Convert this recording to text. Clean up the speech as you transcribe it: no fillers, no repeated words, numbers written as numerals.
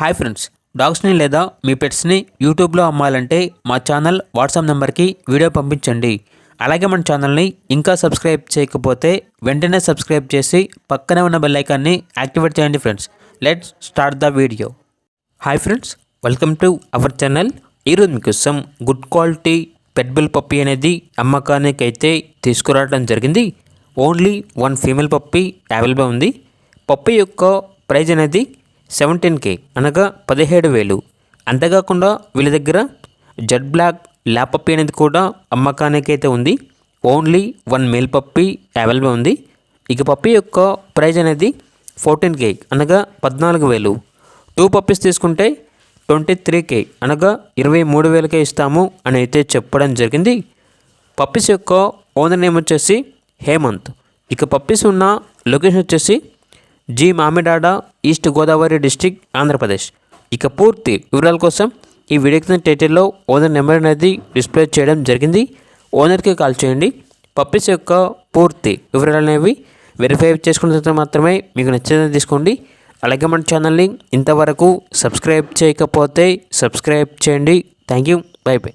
Hi friends, డాగ్స్ని లేదా మీ పెట్స్ని యూట్యూబ్లో అమ్మాలంటే మా ఛానల్ వాట్సాప్ నెంబర్కి వీడియో పంపించండి. అలాగే మన ఛానల్ని ఇంకా సబ్స్క్రైబ్ చేయకపోతే వెంటనే సబ్స్క్రైబ్ చేసి పక్కనే ఉన్న బెల్ ఐకాన్ని యాక్టివేట్ చేయండి friends. Let's start the video. Hi friends, welcome to our channel. ఈరోజు మీకోసం గుడ్ క్వాలిటీ పెట్ బుల్ పప్పీ అనేది అమ్మకానికి అయితే తీసుకురావడం జరిగింది. Only one female puppy available ఉంది. పప్పీ యొక్క ప్రైజ్ అనేది 17K అనగా 17,000. అంతేకాకుండా వీళ్ళ దగ్గర జెడ్ బ్లాక్ ల్యాబ్ పప్పీ అనేది కూడా అమ్మకానికి అయితే ఉంది. Only one male puppy available ఉంది. ఇక పప్పీ యొక్క ప్రైజ్ అనేది 14K అనగా 14,000. 2 పప్పీస్ తీసుకుంటే 23K అనగా 23,000కే ఇస్తాము అని అయితే చెప్పడం జరిగింది. పప్పీస్ యొక్క ఓనర్ నేమ్ వచ్చేసి హేమంత్. ఇక పప్పీస్ ఉన్న లొకేషన్ వచ్చేసి G Mamidada, east Godavari district, Andhra Pradesh. ఇక పూర్తి వివరాల కోసం ఈ వీడియో కింద టైటిల్లో ఓనర్ నెంబర్ అనేది డిస్ప్లే చేయడం జరిగింది. ఓనర్కి కాల్ చేయండి. పప్పీస్ యొక్క పూర్తి వివరాలు అనేవి వెరిఫై చేసుకున్న తర్వాత మాత్రమే మీకు నచ్చేదని తీసుకోండి. అలాగే మన ఛానల్ని ఇంతవరకు సబ్స్క్రైబ్ చేయకపోతే సబ్స్క్రైబ్ చేయండి. Thank you. By by.